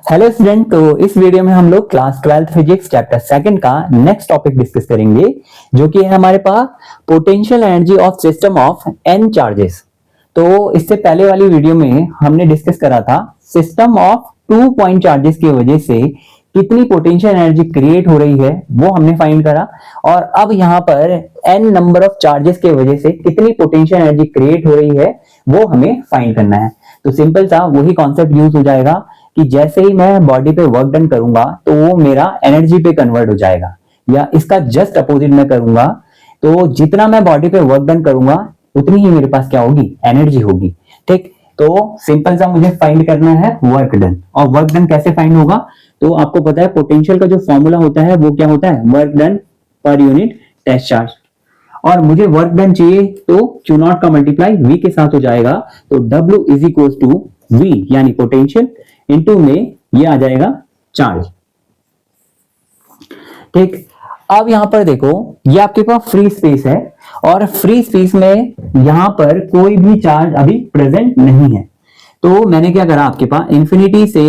Hello student. तो इस video में हम लोग class 12th physics chapter second का नेक्स्ट टॉपिक डिस्कस करेंगे, जो कि है हमारे पास potential energy of system of N charges. तो इससे पहले वाली वीडियो में हमने डिस्कस करा था सिस्टम ऑफ 2 पॉइंट चार्जेस की वजह से कितनी पोटेंशियल एनर्जी क्रिएट हो रही है वो हमने फाइंड करा, और अब यहाँ पर एन नंबर ऑफ चार्जेस की वजह से कितनी पोटेंशियल एनर्जी क्रिएट हो रही है वो हमें फाइंड करना है। तो सिंपल सा वही कॉन्सेप्ट यूज हो जाएगा कि जैसे ही मैं बॉडी पे वर्क डन करूंगा तो वो मेरा एनर्जी पे कन्वर्ट हो जाएगा, या इसका जस्ट अपोजिट में करूंगा तो जितना मैं बॉडी पे वर्क डन करूंगा उतनी ही मेरे पास क्या होगी, एनर्जी होगी। ठीक, तो सिंपल सा मुझे फाइंड करना है वर्क डन। और वर्क डन कैसे फाइंड होगा, तो आपको पता है पोटेंशियल का जो फॉर्मूला होता है वो क्या होता है, वर्क डन पर यूनिट टेस्ट चार्ज। और मुझे वर्क डन चाहिए तो Q नॉट का मल्टीप्लाई V के साथ हो जाएगा, तो W is equal to V यानी पोटेंशियल इनटू में ये आ जाएगा चार्ज। ठीक, अब यहां पर देखो ये आपके पास फ्री स्पेस है, और फ्री स्पेस में यहां पर कोई भी चार्ज अभी प्रेजेंट नहीं है। तो मैंने क्या करा, आपके पास इंफिनिटी से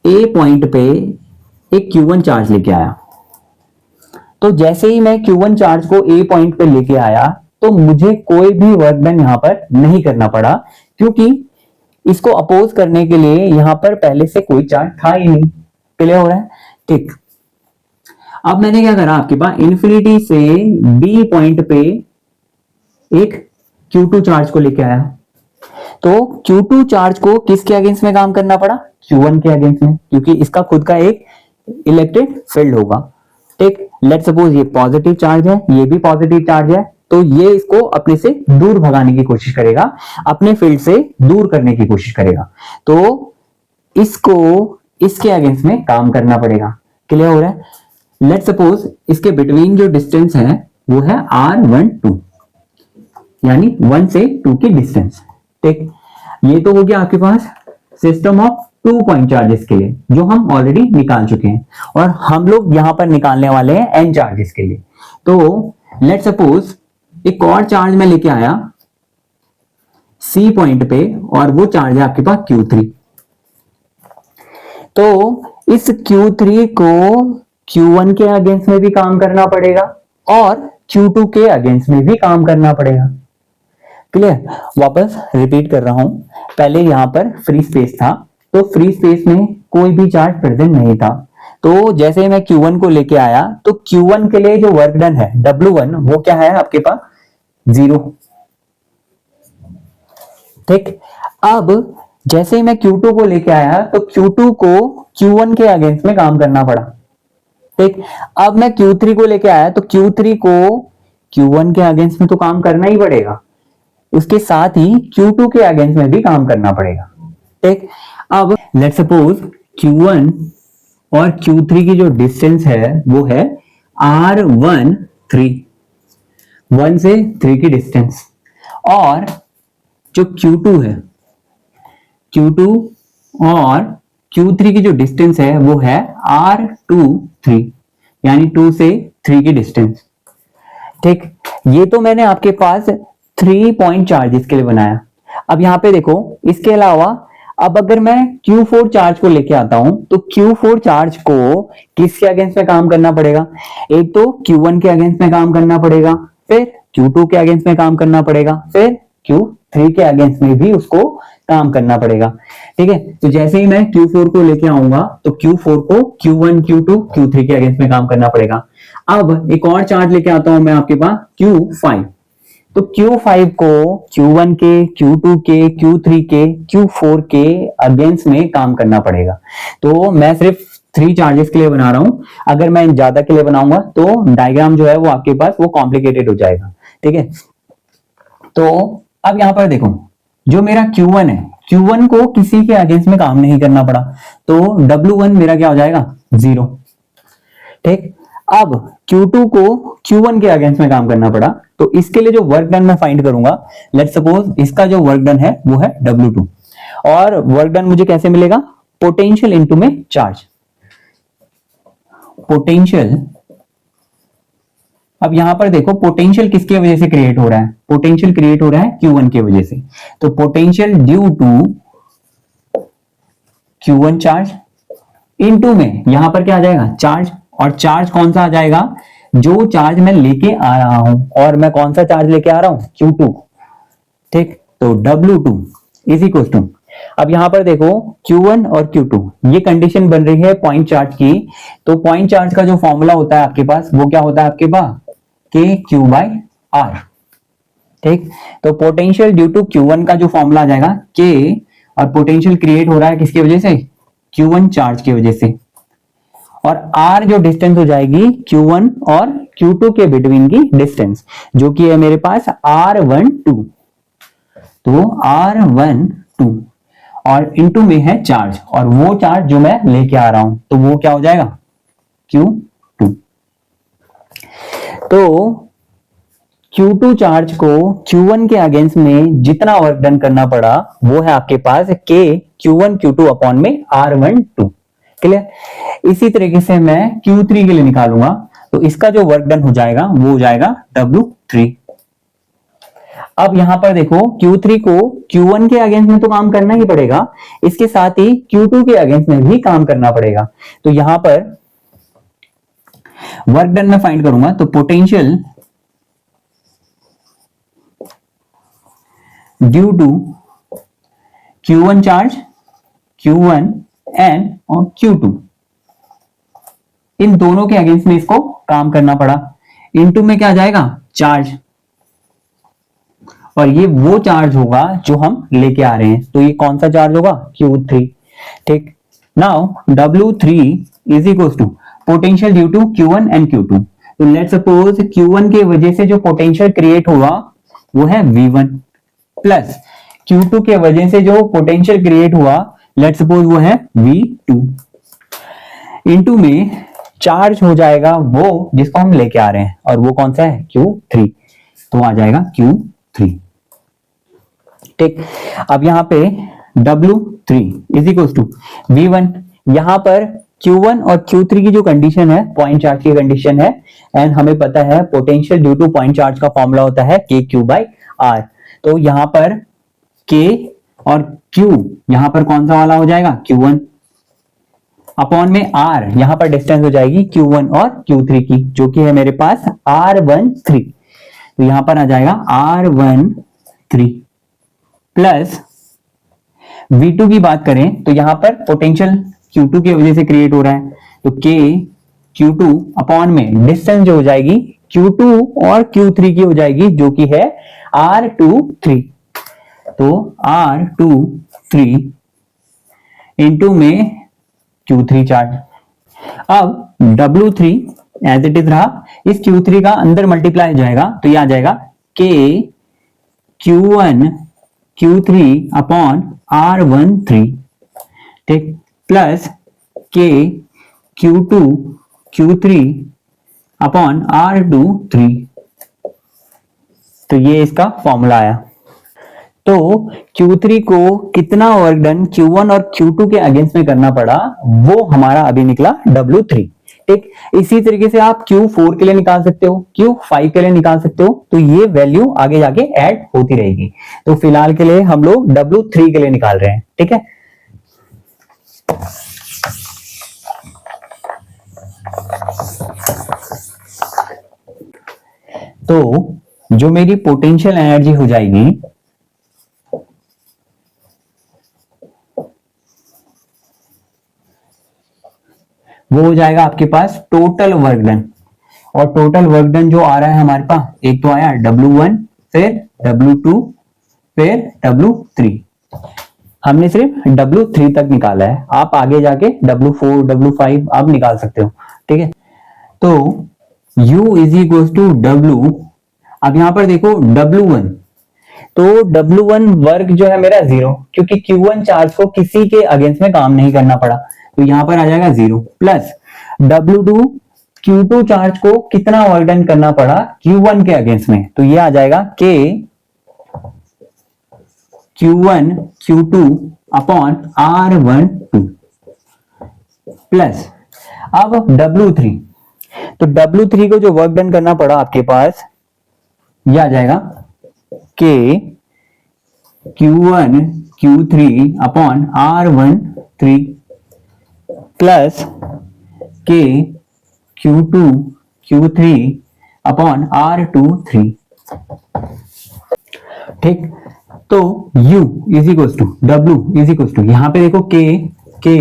A पॉइंट पे एक Q1 चार्ज लेके आया। तो जैसे ही मैं Q1 चार्ज को A पॉइंट पे लेके आया तो मुझे कोई भी वर्क डन यहां पर नहीं करना पड़ा, क्योंकि इसको अपोज करने के लिए यहां पर पहले से कोई चार्ज था ही नहीं। क्लियर हो रहा है? ठीक, अब मैंने क्या करा, आपके पास इंफिनिटी से B पॉइंट पे एक Q2 चार्ज को लेके आया। तो Q2 चार्ज को किसके अगेंस्ट में काम करना पड़ा, Q1 के अगेंस्ट में, क्योंकि इसका खुद का एक इलेक्ट्रिक फील्ड होगा। ठीक, लेट सपोज ये पॉजिटिव चार्ज है, ये भी पॉजिटिव चार्ज है, तो ये इसको अपने से दूर भगाने की कोशिश करेगा, अपने फील्ड से दूर करने की कोशिश करेगा। तो इसको इसके अगेंस्ट में काम करना पड़ेगा। क्लियर हो रहा है? लेट सपोज इसके बिटवीन जो डिस्टेंस है वो है R12, यानी 1 से 2 की डिस्टेंस। ठीक, ये तो हो गया आपके पास सिस्टम ऑफ 2 पॉइंट चार्जेस के लिए, जो हम ऑलरेडी निकाल चुके हैं, और हम लोग यहां पर निकालने वाले हैं एन चार्जेस के लिए। तो लेट सपोज एक और चार्ज में लेके आया C पॉइंट पे, और वो चार्ज है आपके पास Q3। तो इस Q3 को Q1 के अगेंस्ट में भी काम करना पड़ेगा और Q2 के अगेंस्ट में भी काम करना पड़ेगा। क्लियर? वापस रिपीट कर रहा हूं, पहले यहां पर फ्री स्पेस था, तो फ्री स्पेस में कोई भी चार्ज प्रेजेंट नहीं था। तो जैसे मैं Q1 को लेके आया तो Q1 के लिए जो वर्क डन है W1 वो क्या है आपके पास, 0। ठीक, अब जैसे ही मैं Q2 को लेके आया तो Q2 को Q1 के अगेंस्ट में काम करना पड़ा। ठीक, अब मैं Q3 को लेके आया तो Q3 को Q1 के अगेंस्ट में तो काम करना ही पड़ेगा, उसके साथ ही Q2 के अगेंस्ट में भी काम करना पड़ेगा। ठीक, अब लेट सपोज Q1 और Q3 की जो डिस्टेंस है वो है R13, 1 से 3 की डिस्टेंस, और जो Q2 है, Q2 और Q3 की जो डिस्टेंस है वो है R23, यानी 2 से 3 की डिस्टेंस। ठीक, ये तो मैंने आपके पास 3 पॉइंट चार्जेस के लिए बनाया। अब यहां पे देखो, इसके अलावा अब अगर मैं Q4 चार्ज को लेके आता हूं तो Q4 चार्ज को किसके अगेंस्ट में काम करना पड़ेगा, एक तो Q1 के अगेंस्ट में काम करना पड़ेगा, फिर Q2 के अगेंस्ट में काम करना पड़ेगा, फिर Q3 के अगेंस्ट में भी उसको काम करना पड़ेगा। ठीक है, तो जैसे ही मैं Q4 को लेके आऊंगा तो Q4 को Q1, Q2, Q3 के अगेंस्ट में काम करना पड़ेगा। अब एक और चार्ज लेके आता हूं मैं आपके पास Q5, तो Q5 को Q1 के, Q2 के, Q3 के, Q4 के अगेंस्ट में काम करना पड़ेगा। तो मैं सिर्फ 3 चार्जेस के लिए बना रहा हूं, अगर मैं ज्यादा के लिए बनाऊंगा तो डायग्राम जो है वो आपके पास वो कॉम्प्लिकेटेड हो जाएगा। ठीक है, तो अब यहां पर देखो, जो मेरा Q1 है, Q1 को किसी के अगेंस्ट में काम नहीं करना पड़ा, तो W1 मेरा क्या हो जाएगा, 0। ठीक, अब Q2 को Q1 के अगेंस्ट में काम करना पड़ा, तो इसके लिए जो वर्क डन मैं फाइंड करूंगा, लेट सपोज इसका जो वर्क डन है वो है W2, और वर्क डन मुझे कैसे मिलेगा, पोटेंशियल इनटू में चार्ज। पोटेंशियल, अब यहां पर देखो पोटेंशियल किसकी वजह से क्रिएट हो रहा है, पोटेंशियल क्रिएट हो रहा है Q1 की वजह से, तो potential due to Q1 charge into में यहां पर क्या आ जाएगा चार्ज, और चार्ज कौन सा आ जाएगा, जो चार्ज मैं लेके आ रहा हूं, और मैं कौन सा चार्ज लेके आ रहा हूं Q2। ठीक, तो W2 इज इक्वल टू, अब यहां पर देखो Q1 और Q2 ये कंडीशन बन रही है पॉइंट चार्ज की, तो पॉइंट चार्ज का जो फॉर्मूला होता है आपके पास वो क्या होता है आपके पास KQ/R। ठीक, तो पोटेंशियल ड्यू टू Q1 का जो फॉर्मूला आ जाएगा K, और पोटेंशियल क्रिएट हो रहा है किसकी वजह से, Q1 चार्ज की वजह से, और R जो डिस्टेंस हो जाएगी Q1 और Q2 के बिटवीन की डिस्टेंस, जो कि है मेरे पास R12, तो R12 और इनटू में है चार्ज, और वो चार्ज जो मैं लेके आ रहा हूं तो वो क्या हो जाएगा Q2। तो Q2 चार्ज को Q1 के अगेंस्ट में जितना वर्क डन करना पड़ा वो है आपके पास K Q1 Q2 अपॉन में R12। क्लियर। इसी तरीके से मैं Q3 के लिए निकालूंगा, तो इसका जो वर्क डन हो जाएगा वो हो जाएगा W3। अब यहां पर देखो Q3 को Q1 के अगेंस्ट में तो काम करना ही पड़ेगा, इसके साथ ही Q2 के अगेंस्ट में भी काम करना पड़ेगा। तो यहां पर वर्क डन में फाइंड करूंगा, तो potential due to Q1 charge, Q1 and और Q2, इन दोनों के अगेंस्ट में इसको काम करना पड़ा, इनटू में क्या आ जाएगा चार्ज, और ये वो चार्ज होगा जो हम लेके आ रहे हैं, तो ये कौन सा चार्ज होगा Q3। ठीक, now W3 is equal to potential due to Q1 and Q2। तो लेट्स सपोज Q1 के वजह से जो पोटेंशियल क्रिएट हुआ वो है V1, प्लस Q2 के वजह से जो पोटेंशियल क्रिएट हुआ लेट्स सपोज वो है V2, इनटू में चार्ज हो जाएगा वो जिसको हम लेके आ रहे हैं, और वो कौन सा है Q3, तो आ जाएगा Q3। ठीक, अब यहां पे W3 is equal to V1, यहां पर Q1 और Q3 की जो कंडीशन है पॉइंट चार्ज की कंडीशन है, एंड हमें पता है potential due two point charge का फॉर्मूला होता है KQ/R। तो यहां पर K और Q यहां पर कौन सा वाला हो जाएगा Q1 अपॉन में R, यहां पर डिस्टेंस हो जाएगी Q1 और Q3 की, जो कि है मेरे पास R13, तो यहां पर आ जाएगा R13 प्लस V2 की बात करें तो यहां पर पोटेंशियल Q2 की वजह से क्रिएट हो रहा है, तो K Q2 अपॉन में डिस्टेंस जो हो जाएगी Q2 और Q3 की हो जाएगी, जो कि है R23, तो R23 इंटू में Q3 चार्ज। अब W3 एज इट इज रहा, इस Q3 का अंदर मल्टीप्लाई हो जाएगा, तो ये आ जाएगा K Q1 Q3 upon R13, ठीक, plus K Q2 Q3 upon R23, तो ये इसका फॉर्मूला आया। तो Q3 को कितना वर्क डन Q1 और Q2 के अगेंस्ट में करना पड़ा वो हमारा अभी निकला W3। ठीक, इसी तरीके से आप Q4 के लिए निकाल सकते हो, Q5 के लिए निकाल सकते हो, तो ये वैल्यू आगे जाके ऐड होती रहेगी। तो फिलहाल के लिए हम लोग W3 के लिए निकाल रहे हैं। ठीक है, तो जो मेरी पोटेंशियल एनर्जी हो जाएगी वो हो जाएगा आपके पास टोटल वर्क डन, और टोटल वर्क डन जो आ रहा है हमारे पास, एक तो आया W1, फिर W2, फिर W3, हमने सिर्फ W3 तक निकाला है, आप आगे जाके W4 W5 आप निकाल सकते हो। ठीक है, तो U is equal to W, अब यहां पर देखो W1, तो W1 वर्क जो है मेरा 0, क्योंकि Q1 चार्ज को किसी के अगेंस्ट में काम नहीं करना पड़ा, तो यहां पर आ जाएगा 0, प्लस W2 Q2 चार्ज को कितना वर्क डन करना पड़ा Q1 के अगेंस्ट में, तो ये आ जाएगा K Q1 Q2 upon R12 plus अब W3, तो W3 को जो वर्क डन करना पड़ा आपके पास ये आ जाएगा K Q1 Q3 upon R12 3 plus K Q2 Q3 upon R2 3। ठीक, तो U is equal to W is equal to, यहां पे देखो K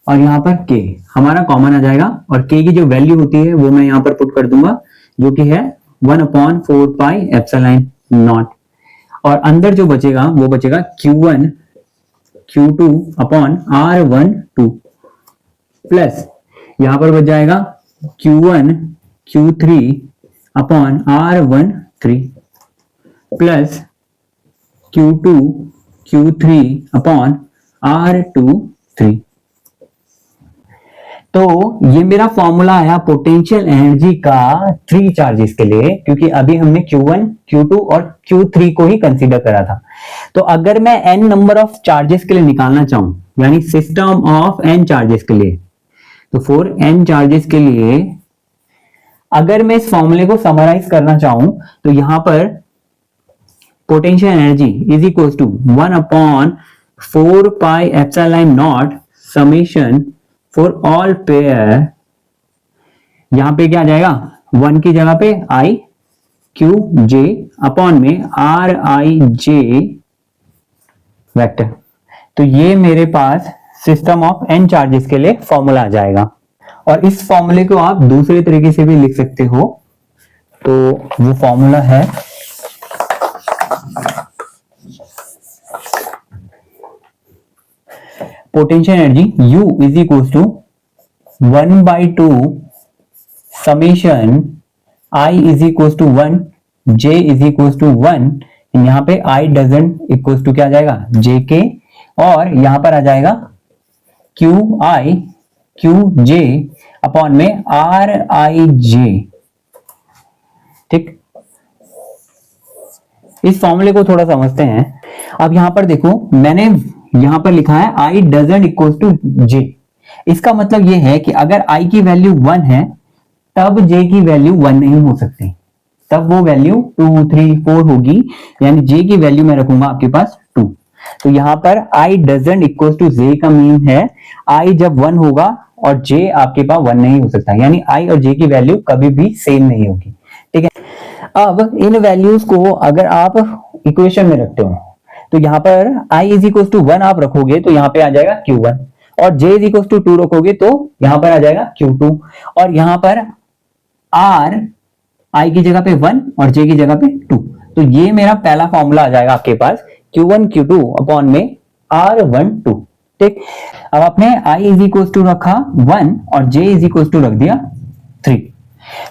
और यहां पर K हमारा कॉमन आ जाएगा, और K की जो वैल्यू होती है वो मैं यहां पर पुट कर दूंगा, जो कि है 1/4 पाई एप्सिलॉन नॉट, और अंदर जो बचेगा वो बचेगा Q1 Q2 upon R12 plus यहां पर बच जाएगा Q1 Q3 upon R13 plus Q2 Q3 upon R23। तो ये मेरा फॉर्मूला आया पोटेंशियल एनर्जी का 3 चार्जेस के लिए, क्योंकि अभी हमने Q1 Q2 और Q3 को ही कंसीडर करा था। तो अगर मैं n नंबर ऑफ चार्जेस के लिए निकालना चाहूं, यानी सिस्टम ऑफ n चार्जेस के लिए, तो फॉर n चार्जेस के लिए अगर मैं इस फॉर्मूले को समराइज करना चाहूं, तो यहां पर potential energy is equal to 1/4 pi epsilon naught summation for all pair, यहां पे क्या आ जाएगा 1 की जगह पे आई क्यू जे अपॉन में आर आई जे वेक्टर। तो ये मेरे पास सिस्टम ऑफ n चार्जेस के लिए फॉर्मूला आ जाएगा, और इस फॉर्मूले को आप दूसरे तरीके से भी लिख सकते हो। तो वो फॉर्मूला है potential energy U is equal to 1/2 summation I is equal to 1 J is equal to 1, यहाँ पे I डजंट इक्वल टू क्या आ जाएगा JK, और यहां पर आ जाएगा QI QJ अपॉन में RIJ। ठीक, इस फॉर्मूले को थोड़ा समझते हैं। अब यहां पर देखो मैंने यहां पर लिखा है I doesn't equal to J, इसका मतलब यह है कि अगर I की वैल्यू 1 है तब J की वैल्यू 1 नहीं हो सकती, तब वो वैल्यू 2 3 4 होगी, यानी J की वैल्यू मैं रखूंगा आपके पास 2। तो यहां पर I doesn't equal to J का मीन है I जब 1 होगा और J आपके पास 1 नहीं हो सकता, यानी I और J की वैल्यू कभी भी सेम नहीं होगी। ठीक है, अब इन वैल्यूज को अगर आप इक्वेशन में रखते हो, तो यहां पर I इज इक्वल टू 1 आप रखोगे तो यहां पे आ जाएगा Q1, और J इज इक्वल टू 2 रखोगे तो यहां पर आ जाएगा Q2, और यहां पर R I की जगह पे 1 और J की जगह पे 2। तो ये मेरा पहला फॉर्मूला आ जाएगा आपके पास Q1 Q2 अपॉन में R12। ठीक, अब आपने I इज इक्वल टू रखा 1 और J इज इक्वल टू रख दिया 3,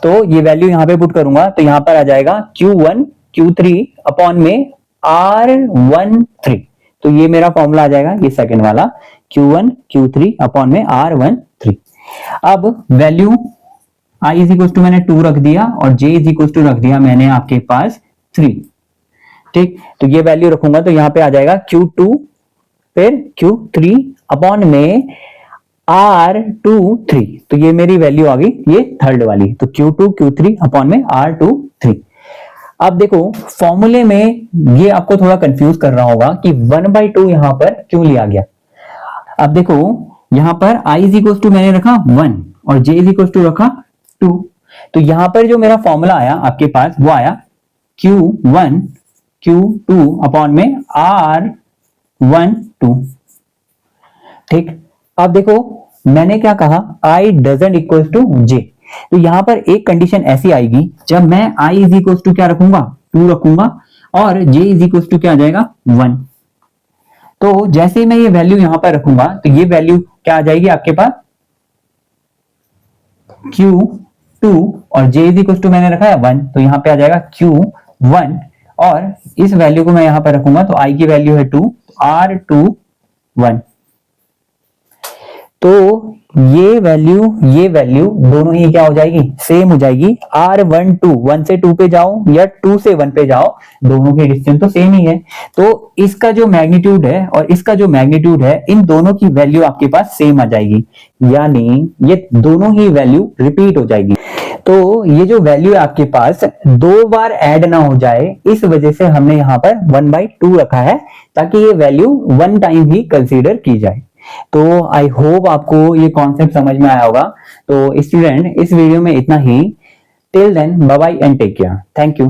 तो ये वैल्यू यहां पे पुट करूंगा तो यहां पर आ जाएगा Q1 Q3 अपॉन में R13। तो ये मेरा फॉर्मूला आ जाएगा, ये सेकंड वाला Q1 Q3 अपॉन में R13। अब value I is equal to मैंने 2 रख दिया और J इज इक्वल टू रख दिया मैंने आपके पास 3। ठीक, तो ये वैल्यू रखूंगा तो यहां पे आ जाएगा Q2 फिर Q3 अपॉन में R23। तो ये मेरी वैल्यू आ गई, ये थर्ड वाली, तो Q2 Q3 अपॉन में R23। अब देखो फॉर्मूले में ये आपको थोड़ा कंफ्यूज कर रहा होगा कि 1/2 यहां पर क्यों लिया गया। अब देखो यहां पर I इज इक्वल टू मैंने रखा 1 और J इज इक्वल टू रखा 2, तो यहां पर जो मेरा फॉर्मूला आया आपके पास वो आया Q1 Q2 अपॉन में R12। ठीक, अब देखो मैंने क्या कहा I doesn't equal to J, तो यहां पर एक कंडीशन ऐसी आएगी जब मैं I इज इक्वल टू क्या रखूंगा 2 रखूंगा और J इज इक्वल टू क्या आ जाएगा 1। तो जैसे ही मैं ये वैल्यू यहां पर रखूंगा तो ये वैल्यू क्या आ जाएगी आपके पास Q2 और J इज इक्वल टू मैंने रखा है 1, तो यहां पे आ जाएगा Q1, और इस वैल्यू को मैं यहां पर रखूंगा तो I की वैल्यू है 2 R21। तो ये वैल्यू दोनों ही क्या हो जाएगी सेम हो जाएगी। R12 1 से 2 पे जाओ या 2 से 1 पे जाओ, दोनों के डिस्टेंस तो सेम ही है, तो इसका जो मैग्नीट्यूड है और इसका जो मैग्नीट्यूड है इन दोनों की वैल्यू आपके पास सेम आ जाएगी, यानी ये दोनों ही वैल्यू रिपीट हो जाएगी। तो ये जो वैल्यू है आपके पास 2 बार ऐड ना हो जाए, इस वजह से हमने यहां पर 1/2 रखा है ताकि ये वैल्यू 1 टाइम ही कंसीडर की जाए। तो आई होप आपको ये कॉन्सेप्ट समझ में आया होगा। तो स्टूडेंट, इस वीडियो में इतना ही। Till then, bye bye and take care. Thank you.